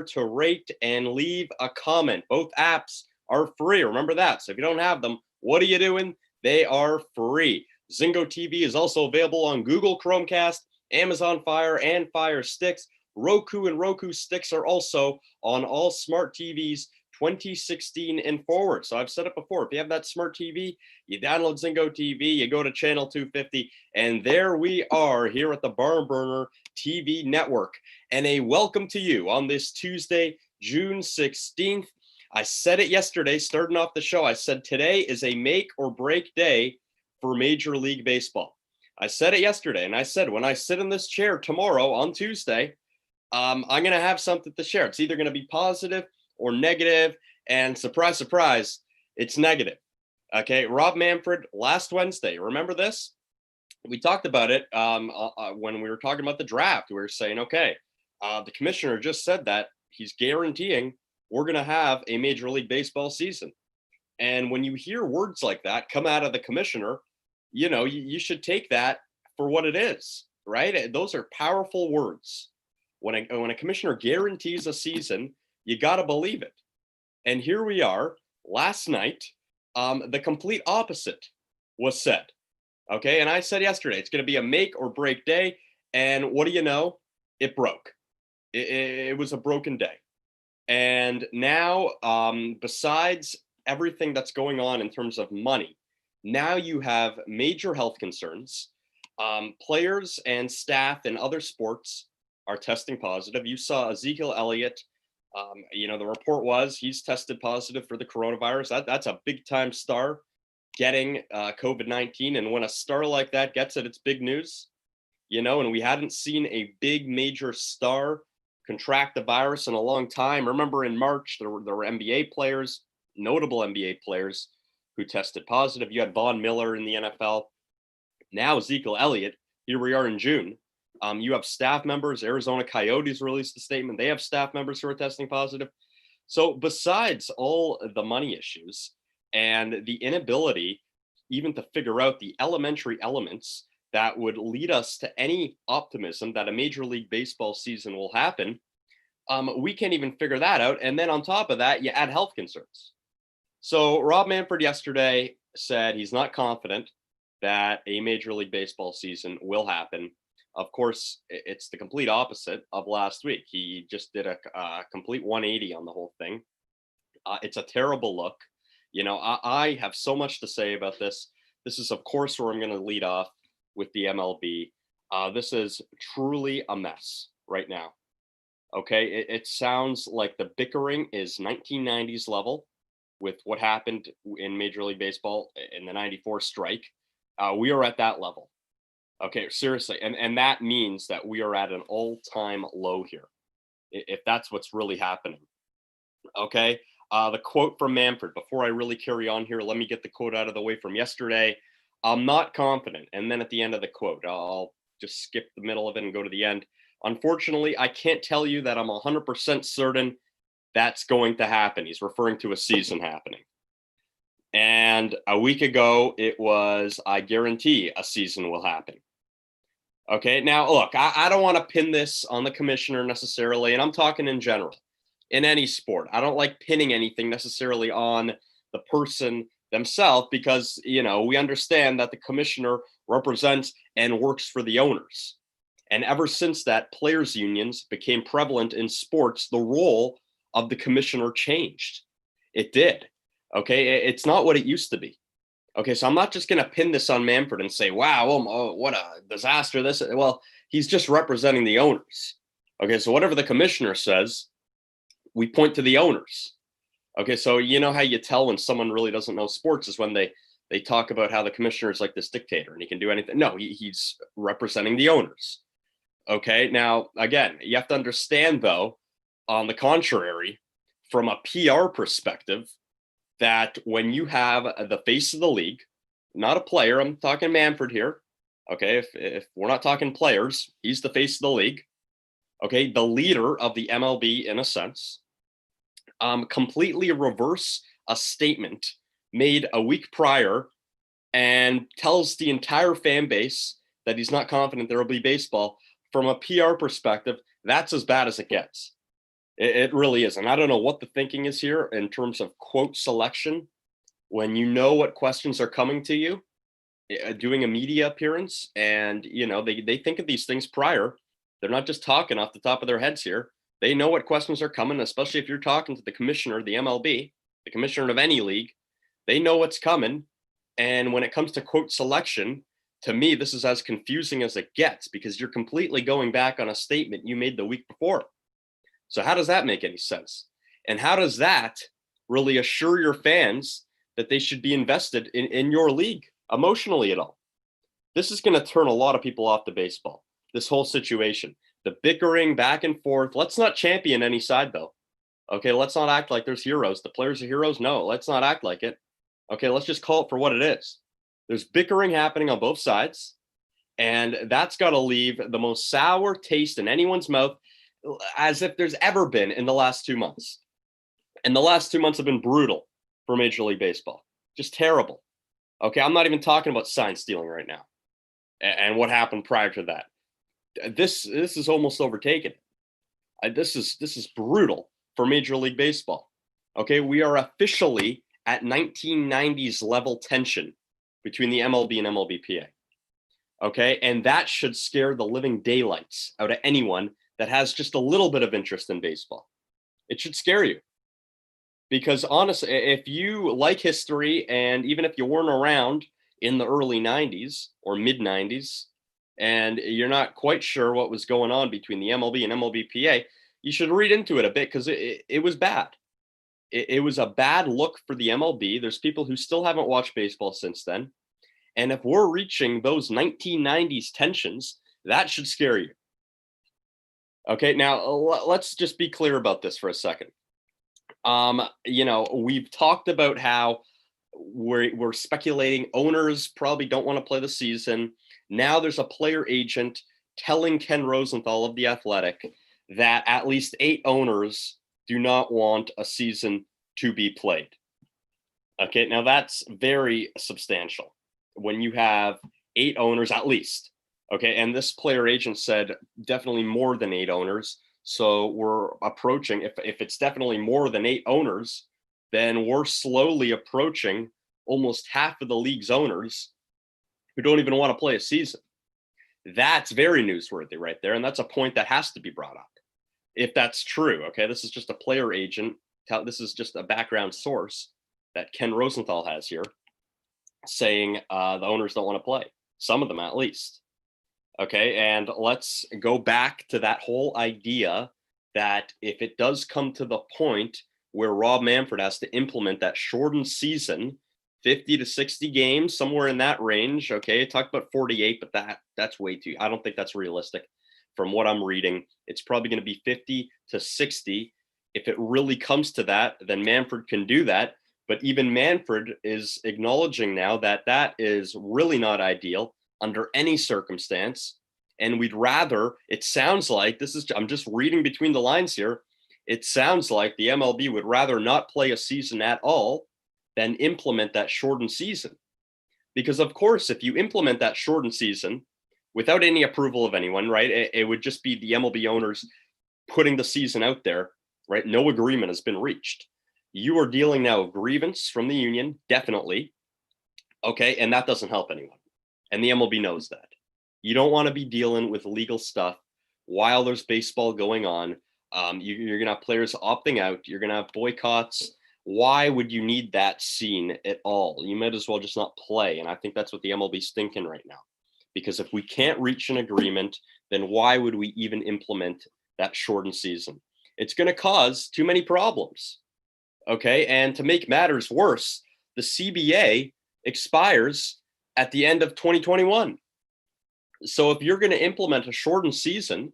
to rate and leave a comment. Both apps are free. Remember that. So if you don't have them, what are you doing? They are free. Zingo TV is also available on Google Chromecast, Amazon Fire, and Fire Sticks. Roku and Roku Sticks are also on all smart TVs 2016 and forward. So I've said it before, if you have that smart TV, you download Zingo TV, you go to channel 250, and there we are here at the BarnBurner TV Network. And a welcome to you on this Tuesday, June 16th. I said it yesterday, starting off the show, I said today is a make or break day for Major League Baseball. I said it yesterday, and I said when I sit in this chair tomorrow on Tuesday, I'm going to have something to share. It's either going to be positive or negative, and surprise, surprise, it's negative. Okay, Rob Manfred last Wednesday, remember this? We talked about it when we were talking about the draft. We were saying, okay, the commissioner just said that he's guaranteeing we're going to have a Major League Baseball season. And when you hear words like that come out of the commissioner, you know, you should take that for what it is, right? Those are powerful words. When a commissioner guarantees a season, you got to believe it. And here we are last night, the complete opposite was said. Okay. And I said yesterday, it's going to be a make or break day. And what do you know? It broke. It was a broken day. And now, besides everything that's going on in terms of money, now you have major health concerns. Players and staff in other sports are testing positive. You saw Ezekiel Elliott. The report was he's tested positive for the coronavirus. That's a big time star getting COVID-19. And when a star like that gets it, it's big news, and we hadn't seen a big major star contract the virus in a long time. Remember in March, there were NBA players, notable NBA players who tested positive. You had Von Miller in the NFL. Now Ezekiel Elliott, here we are in June. You have staff members. Arizona Coyotes released a statement. They have staff members who are testing positive. So besides all the money issues and the inability even to figure out the elementary elements that would lead us to any optimism that a Major League Baseball season will happen, we can't even figure that out. And then on top of that, you add health concerns. So Rob Manfred yesterday said he's not confident that a Major League Baseball season will happen. Of course, it's the complete opposite of last week. He just did a complete 180 on the whole thing. It's a terrible look. I have so much to say about this. This is, of course, where I'm going to lead off with the MLB. This is truly a mess right now. Okay, it sounds like the bickering is 1990s level with what happened in Major League Baseball in the 94 strike. We are at that level. Okay, seriously. And that means that we are at an all-time low here, if that's what's really happening. Okay, the quote from Manfred, before I really carry on here, let me get the quote out of the way from yesterday. I'm not confident. And then at the end of the quote, I'll just skip the middle of it and go to the end. Unfortunately, I can't tell you that I'm 100% certain that's going to happen. He's referring to a season happening. And a week ago, it was, I guarantee a season will happen. Okay, now look, I don't want to pin this on the commissioner necessarily, and I'm talking in general, in any sport. I don't like pinning anything necessarily on the person themselves because, we understand that the commissioner represents and works for the owners. And ever since that, players' unions became prevalent in sports, the role of the commissioner changed. It did. Okay, it's not what it used to be. Okay, so I'm not just going to pin this on Manfred and say, wow, what a disaster this is. Well, he's just representing the owners. Okay, so whatever the commissioner says, we point to the owners. Okay, so you know how you tell when someone really doesn't know sports is when they talk about how the commissioner is like this dictator and he can do anything. No, he's representing the owners. Okay, now, again, you have to understand, though, on the contrary, from a PR perspective, that when you have the face of the league, not a player, I'm talking Manfred here. Okay, if we're not talking players, he's the face of the league. Okay, the leader of the MLB in a sense, completely reverse a statement made a week prior and tells the entire fan base that he's not confident there will be baseball. From a PR perspective, that's as bad as it gets. It really is. And I don't know what the thinking is here in terms of quote selection. When you know what questions are coming to you, doing a media appearance, and they think of these things prior. They're not just talking off the top of their heads here. They know what questions are coming, especially if you're talking to the commissioner of the MLB, the commissioner of any league. They know what's coming. And when it comes to quote selection, to me, this is as confusing as it gets, because you're completely going back on a statement you made the week before. So how does that make any sense? And how does that really assure your fans that they should be invested in your league emotionally at all? This is going to turn a lot of people off the baseball, this whole situation. The bickering back and forth. Let's not champion any side, though. Okay, let's not act like there's heroes. The players are heroes. No, let's not act like it. Okay, let's just call it for what it is. There's bickering happening on both sides, and that's got to leave the most sour taste in anyone's mouth, as if there's ever been in the last 2 months. And the last 2 months have been brutal for Major League Baseball. Just terrible. Okay, I'm not even talking about sign stealing right now and what happened prior to that. This is almost overtaken. This is brutal for Major League Baseball. Okay, we are officially at 1990s level tension between the MLB and MLBPA. Okay, and that should scare the living daylights out of anyone that has just a little bit of interest in baseball. It should scare you. Because honestly, if you like history, and even if you weren't around in the early 90s or mid 90s, and you're not quite sure what was going on between the MLB and MLBPA, you should read into it a bit, because it was bad. It was a bad look for the MLB. There's people who still haven't watched baseball since then. And if we're reaching those 1990s tensions, that should scare you. Okay, now let's just be clear about this for a second. We've talked about how we're speculating owners probably don't want to play the season. Now there's a player agent telling Ken Rosenthal of The Athletic that at least 8 owners do not want a season to be played. Okay, now that's very substantial when you have 8 owners at least. Okay, and this player agent said definitely more than 8 owners. So we're approaching, if it's definitely more than 8 owners, then we're slowly approaching almost half of the league's owners who don't even want to play a season. That's very newsworthy right there. And that's a point that has to be brought up if that's true. Okay, this is just a player agent. This is just a background source that Ken Rosenthal has here saying the owners don't want to play, some of them at least. Okay, and let's go back to that whole idea that if it does come to the point where Rob Manfred has to implement that shortened season, 50 to 60 games, somewhere in that range. Okay, talk about 48, but that's way too, I don't think that's realistic. From what I'm reading, it's probably going to be 50 to 60. If it really comes to that, then Manfred can do that. But even Manfred is acknowledging now that that is really not ideal under any circumstance. And we'd rather, it sounds like, I'm just reading between the lines here, it sounds like the MLB would rather not play a season at all than implement that shortened season. Because of course, if you implement that shortened season without any approval of anyone, right, it would just be the MLB owners putting the season out there, right? No agreement has been reached. You are dealing now with grievance from the union, definitely. Okay, and that doesn't help anyone. And the MLB knows that. You don't want to be dealing with legal stuff while there's baseball going on. You're going to have players opting out. You're going to have boycotts. Why would you need that scene at all? You might as well just not play. And I think that's what the MLB's thinking right now. Because if we can't reach an agreement, then why would we even implement that shortened season? It's going to cause too many problems. Okay, and to make matters worse, the CBA expires at the end of 2021. So if you're going to implement a shortened season,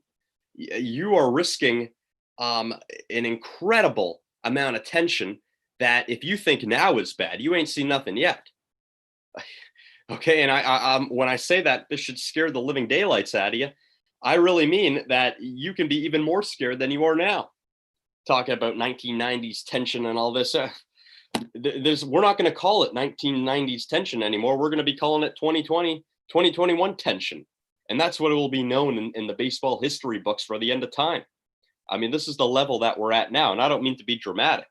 you are risking an incredible amount of tension that if you think now is bad, you ain't seen nothing yet. Okay, and I when I say that this should scare the living daylights out of you, I really mean that you can be even more scared than you are now. Talking about 1990s tension and all this. We're not going to call it 1990s tension anymore. We're going to be calling it 2020, 2021 tension. And that's what it will be known in the baseball history books for the end of time. I mean, this is the level that we're at now. And I don't mean to be dramatic,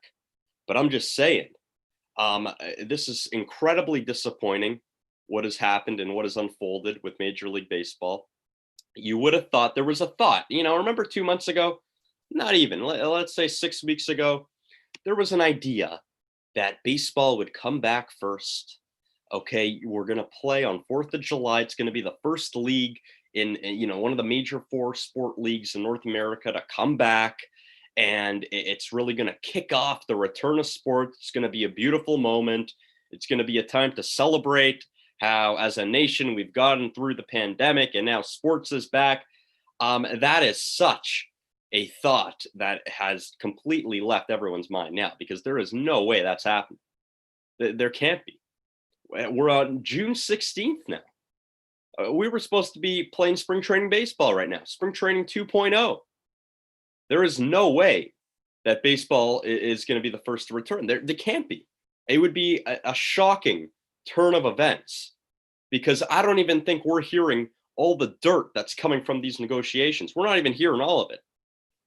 but I'm just saying, this is incredibly disappointing what has happened and what has unfolded with Major League Baseball. You would have thought there was a thought, remember 2 months ago, not even, let's say 6 weeks ago, there was an idea that baseball would come back first. Okay, we're going to play on 4th of July. It's going to be the first league in one of the major 4 sport leagues in North America to come back, and it's really going to kick off the return of sports. It's going to be a beautiful moment. It's going to be a time to celebrate how, as a nation, we've gotten through the pandemic and now sports is back. That is such a thought that has completely left everyone's mind now, because there is no way that's happening. There can't be. We're on June 16th now. We were supposed to be playing spring training baseball right now, spring training 2.0. There is no way that baseball is going to be the first to return. There can't be. It would be a shocking turn of events, because I don't even think we're hearing all the dirt that's coming from these negotiations. We're not even hearing all of it.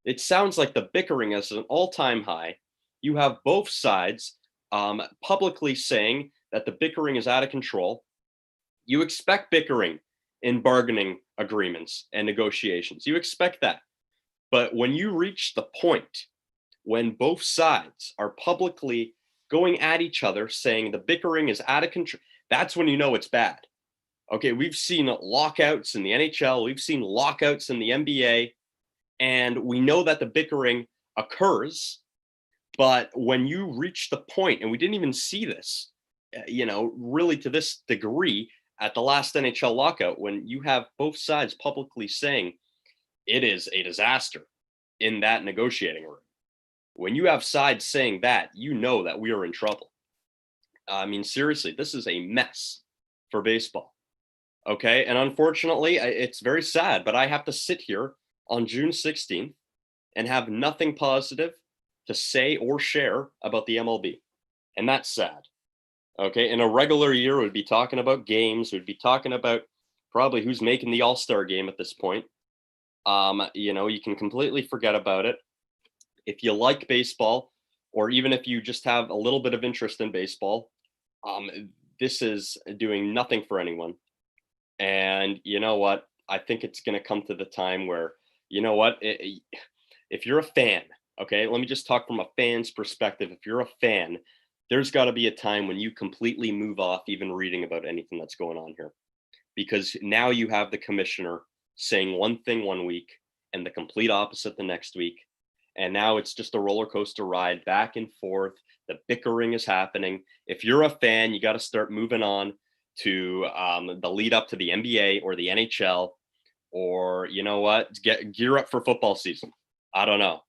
It sounds like the bickering is an all-time high. You have both sides publicly saying that the bickering is out of control. You expect bickering in bargaining agreements and negotiations. You expect that. But when you reach the point when both sides are publicly going at each other saying the bickering is out of control, that's when you know it's bad. Okay, we've seen lockouts in the NHL, we've seen lockouts in the NBA, and we know that the bickering occurs. But when you reach the point, and we didn't even see this, really to this degree at the last NHL lockout, when you have both sides publicly saying it is a disaster in that negotiating room, when you have sides saying that, you know that we are in trouble. I mean, seriously, this is a mess for baseball. Okay. And unfortunately, it's very sad, but I have to sit here on June 16th and have nothing positive to say or share about the MLB. And that's sad. Okay. In a regular year, we'd be talking about games. We'd be talking about probably who's making the All-Star game at this point. You can completely forget about it. If you like baseball, or even if you just have a little bit of interest in baseball, this is doing nothing for anyone. And you know what? I think it's going to come to the time where, if you're a fan, okay, let me just talk from a fan's perspective. If you're a fan, there's got to be a time when you completely move off even reading about anything that's going on here, because now you have the commissioner saying one thing one week and the complete opposite the next week. And now it's just a roller coaster ride back and forth. The bickering is happening. If you're a fan, you got to start moving on to the lead up to the NBA or the NHL, or gear up for football season. I don't know.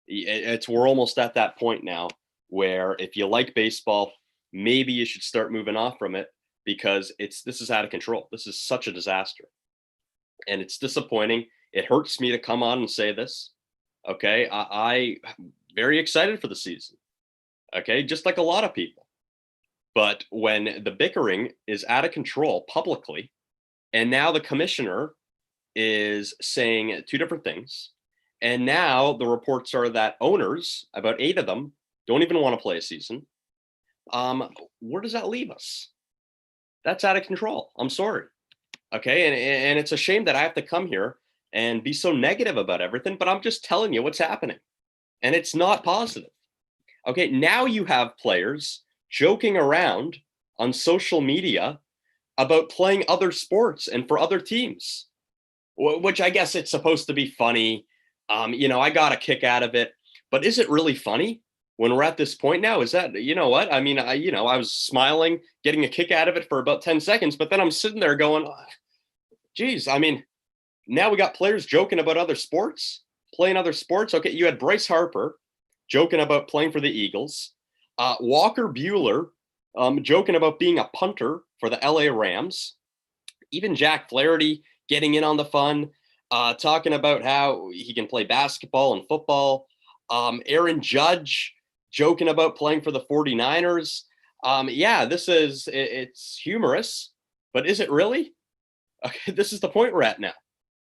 We're almost at that point now where if you like baseball, maybe you should start moving off from it, because this is out of control. This is such a disaster. And it's disappointing. It hurts me to come on and say this. Okay. I'm very excited for the season. Okay. Just like a lot of people. But when the bickering is out of control publicly, and now the commissioner is saying two different things, and now the reports are that owners, about 8 of them, don't even want to play a season. Where does that leave us? That's out of control. I'm sorry. Okay. And it's a shame that I have to come here and be so negative about everything, but I'm just telling you what's happening. And it's not positive. Okay. Now you have players joking around on social media about playing other sports and for other teams, which I guess it's supposed to be funny. I got a kick out of it, but is it really funny when we're at this point now? Is that, what? I mean, I was smiling, getting a kick out of it for about 10 seconds, but then I'm sitting there going, geez, I mean, now we got players joking about other sports, playing other sports. Okay. You had Bryce Harper joking about playing for the Eagles. Walker Buehler joking about being a punter for the LA Rams. Even Jack Flaherty getting in on the fun, talking about how he can play basketball and football. Aaron Judge joking about playing for the 49ers. It's humorous, but is it really? Okay, this is the point we're at now.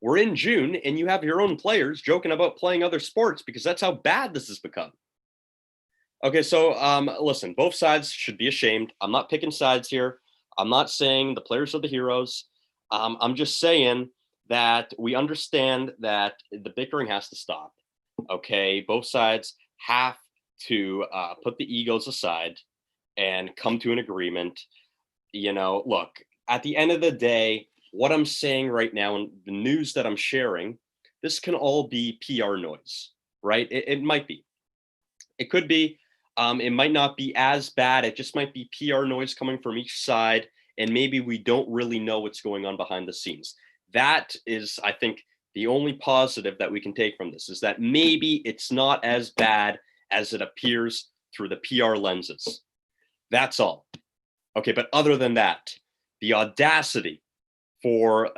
we're in June and you have your own players joking about playing other sports because that's how bad this has become. Okay, so listen, both sides should be ashamed. I'm not picking sides here. I'm not saying the players are the heroes. I'm just saying that we understand that the bickering has to stop. Okay, both sides have to put the egos aside and come to an agreement. Look, at the end of the day, what I'm saying right now and the news that I'm sharing, this can all be PR noise, right? It might be. It could be. It might not be as bad. It just might be PR noise coming from each side. And maybe we don't really know what's going on behind the scenes. That is, I think, the only positive that we can take from this is that maybe it's not as bad as it appears through the PR lenses. That's all. Okay, but other than that, the audacity for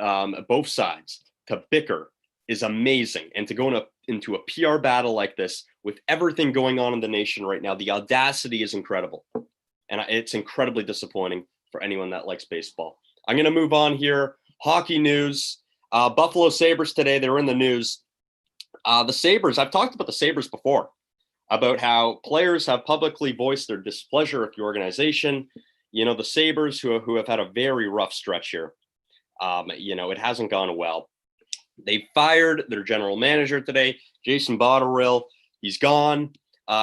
both sides to bicker is amazing. And to go into a PR battle like this with everything going on in the nation right now, the audacity is incredible. And it's incredibly disappointing for anyone that likes baseball. I'm going to move on here. Hockey news. Buffalo Sabres today, they were in the news. The Sabres, I've talked about the Sabres before, about how players have publicly voiced their displeasure with the organization. The Sabres who have had a very rough stretch here. It hasn't gone well. They fired their general manager today, Jason Botterill. He's gone.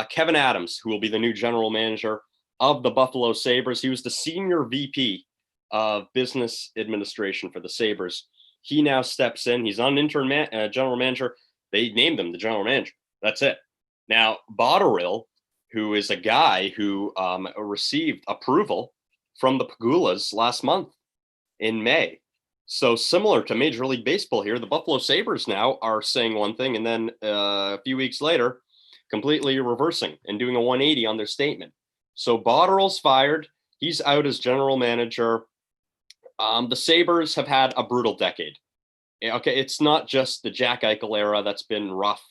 Kevin Adams, who will be the new general manager of the Buffalo Sabres. He was the senior VP of business administration for the Sabres. He now steps in. He's on interim general manager. They named him the general manager. That's it. Now, Botterill, who is a guy who received approval from the Pagulas last month in May. So similar to Major League Baseball here, the Buffalo Sabres now are saying one thing and then a few weeks later, completely reversing and doing a 180 on their statement. So Botterill's fired. He's out as general manager. The Sabres have had a brutal decade. Okay, it's not just the Jack Eichel era that's been rough.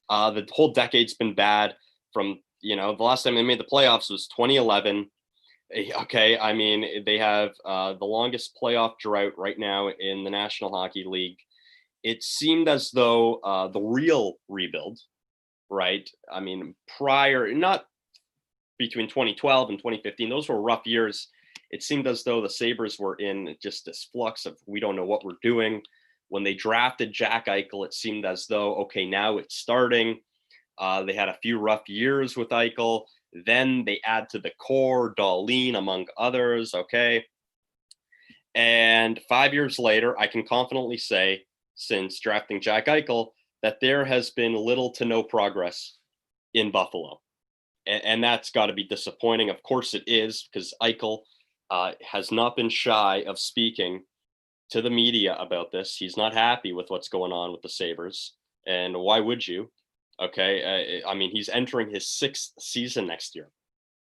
The whole decade's been bad. From, the last time they made the playoffs was 2011. Okay, I mean, they have the longest playoff drought right now in the National Hockey League. It seemed as though the real rebuild, right? I mean, not between 2012 and 2015, those were rough years. It seemed as though the Sabres were in just this flux of, we don't know what we're doing. When they drafted Jack Eichel, it seemed as though, okay, now it's starting. They had a few rough years with Eichel. Then they add to the core, Dahlin, among others, okay? And 5 years later, I can confidently say, since drafting Jack Eichel, that there has been little to no progress in Buffalo. And that's got to be disappointing. Of course it is, because Eichel has not been shy of speaking to the media about this. He's not happy with what's going on with the Sabres. And why would you? Okay, I mean, he's entering his 6th season next year.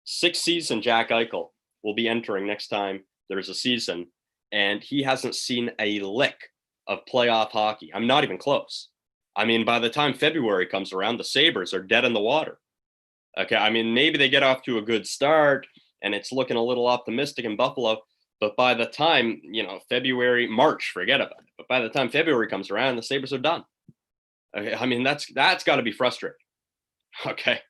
6th season, Jack Eichel will be entering next time there's a season, and he hasn't seen a lick of playoff hockey. I'm not even close. I mean, by the time February comes around, the Sabres are dead in the water. Okay, I mean, maybe they get off to a good start, and it's looking a little optimistic in Buffalo, but by the time, February, March, forget about it. But by the time February comes around, the Sabres are done. Okay, I mean, that's got to be frustrating. Okay,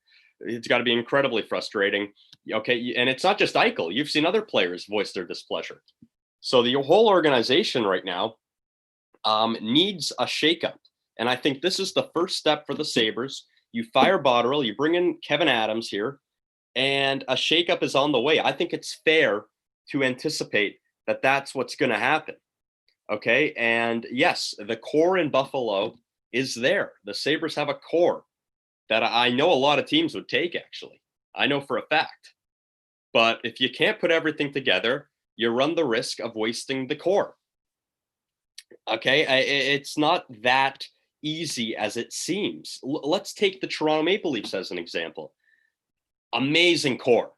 it's got to be incredibly frustrating. Okay, and it's not just Eichel. You've seen other players voice their displeasure. So the whole organization right now needs a shakeup. And I think this is the first step for the Sabres. You fire Botterill, you bring in Kevin Adams here, and a shakeup is on the way. I think it's fair to anticipate that that's what's going to happen. Okay, and yes, the core in Buffalo is there. The Sabres have a core that I know a lot of teams would take, actually. I know for a fact. But if you can't put everything together, you run the risk of wasting the core. Okay, it's not that easy as it seems. Let's take the Toronto Maple Leafs as an example. Amazing core.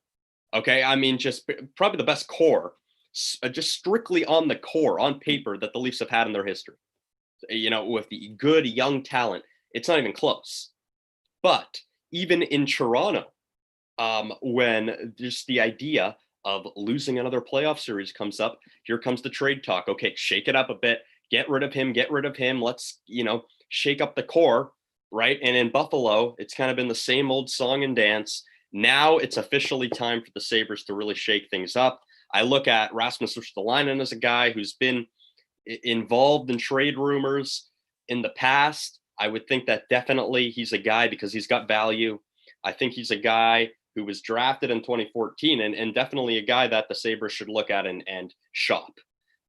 Okay, I mean, just probably the best core, just strictly on the core, on paper, that the Leafs have had in their history. With the good young talent, it's not even close. But even in Toronto, when just the idea of losing another playoff series comes up, here comes the trade talk. Okay, shake it up a bit, get rid of him, get rid of him. Let's, shake up the core, right? And in Buffalo, it's kind of been the same old song and dance. Now it's officially time for the Sabres to really shake things up. I look at Rasmus Ristolainen as a guy who's been involved in trade rumors in the past. I would think that definitely he's a guy because he's got value. I think he's a guy who was drafted in 2014 and definitely a guy that the Sabres should look at and shop.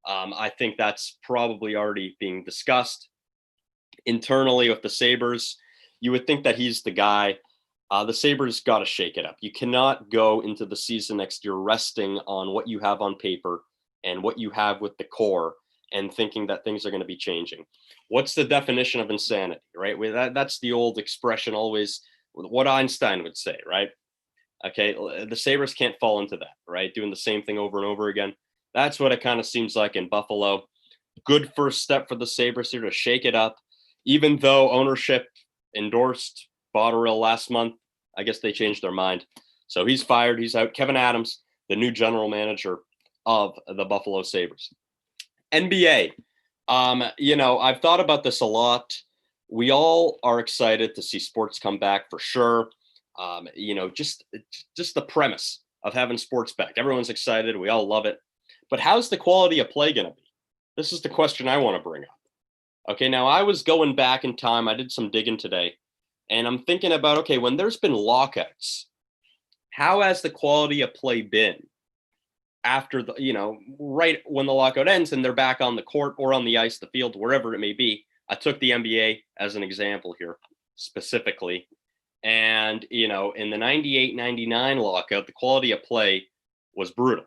I think that's probably already being discussed internally with the Sabres. You would think that he's the guy. The Sabres got to shake it up. You cannot go into the season next year resting on what you have on paper and what you have with the core and thinking that things are going to be changing. What's the definition of insanity, right? That's the old expression, always what Einstein would say, right? Okay, the Sabres can't fall into that, right? Doing the same thing over and over again. That's what it kind of seems like in Buffalo. Good first step for the Sabres here to shake it up. Even though ownership endorsed Botterill last month, I guess they changed their mind. So he's fired. He's out. Kevin Adams, the new general manager of the Buffalo Sabres. NBA. I've thought about this a lot. We all are excited to see sports come back for sure. Just the premise of having sports back. Everyone's excited. We all love it. But how's the quality of play going to be? This is the question I want to bring up. Okay, now I was going back in time. I did some digging today, and I'm thinking about, okay, when there's been lockouts, how has the quality of play been after right when the lockout ends and they're back on the court or on the ice, the field, wherever it may be? I took the NBA as an example here specifically. And, in the 98-99 lockout, the quality of play was brutal.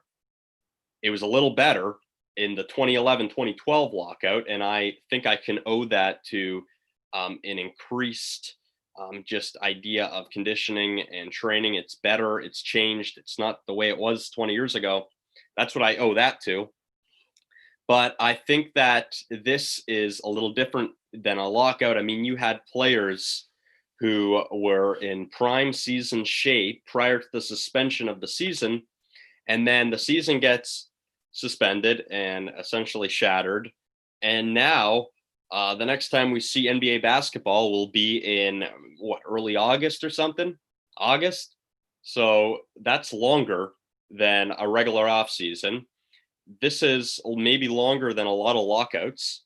It was a little better in the 2011-2012 lockout, and I think I can owe that to an increased just idea of conditioning and training. It's better. It's changed. It's not the way it was 20 years ago. That's what I owe that to. But I think that this is a little different than a lockout. I mean, you had players who were in prime season shape prior to the suspension of the season, and then the season gets suspended and essentially shattered. And now the next time we see NBA basketball will be in early August or something? August? So that's longer than a regular off season. This is maybe longer than a lot of lockouts.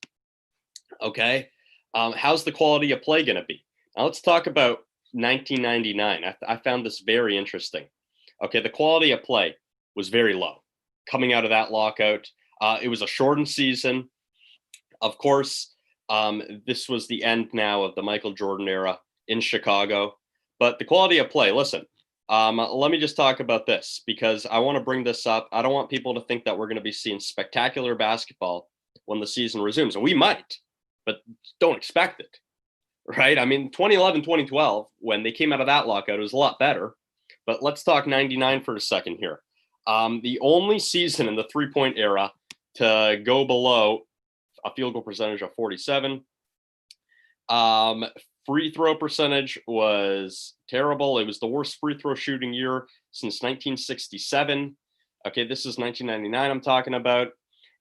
Okay. How's the quality of play going to be? Now let's talk about 1999. I found this very interesting. Okay. The quality of play was very low coming out of that lockout. It was a shortened season. Of course, this was the end now of the Michael Jordan era in Chicago. But the quality of play, listen, let me just talk about this because I want to bring this up. I don't want people to think that we're going to be seeing spectacular basketball when the season resumes. And we might, but don't expect it, right? I mean, 2011, 2012, when they came out of that lockout, it was a lot better. But let's talk 99 for a second here. The only season in the three-point era to go below a field goal percentage of 47. Free throw percentage was terrible. It was the worst free throw shooting year since 1967. Okay, this is 1999 I'm talking about.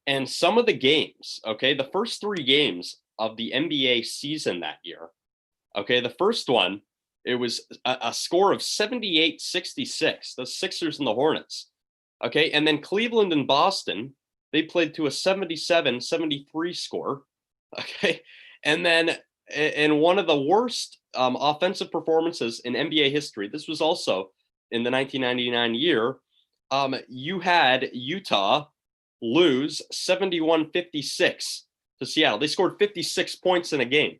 And some of the games, okay, the first three games of the NBA season that year, okay, the first one, it was a score of 78-66, the Sixers and the Hornets. Okay, and then Cleveland and Boston, they played to a 77-73 score. Okay, and then in one of the worst offensive performances in NBA history, this was also in the 1999 year, you had Utah lose 71-56 to Seattle. They scored 56 points in a game.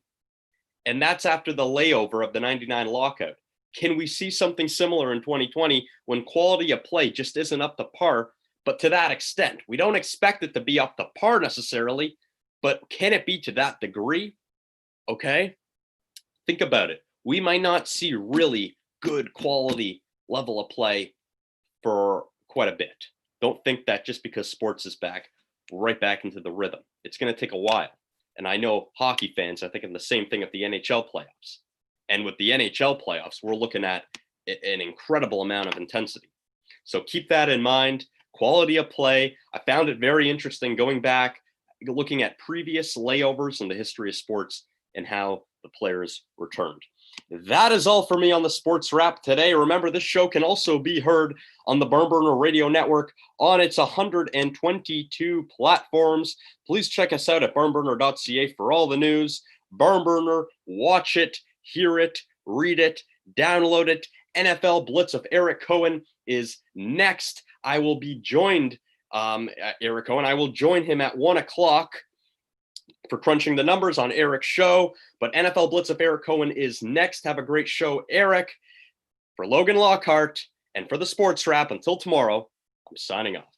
And that's after the layover of the 99 lockout. Can we see something similar in 2020 when quality of play just isn't up to par, but to that extent? We don't expect it to be up to par necessarily, but can it be to that degree? Okay, think about it. We might not see really good quality level of play for quite a bit. Don't think that just because sports is back, we're right back into the rhythm. It's going to take a while. And I know hockey fans are thinking the same thing of the NHL playoffs. And with the NHL playoffs, we're looking at an incredible amount of intensity. So keep that in mind. Quality of play. I found it very interesting going back looking at previous layovers in the history of sports and how the players returned. That is all for me on the Sports Wrap today. Remember, this show can also be heard on the BarnBurner Radio Network on its 122 platforms. Please check us out at barnburner.ca for all the news. BarnBurner, watch it, hear it, read it, download it. NFL Blitz of Eric Cohen is next. I will be joined, Eric Cohen. I will join him at 1 o'clock for Crunching the Numbers on Eric's show. But NFL Blitz of Eric Cohen is next. Have a great show, Eric. For Logan Lockhart and for the Sports Wrap, until tomorrow, I'm signing off.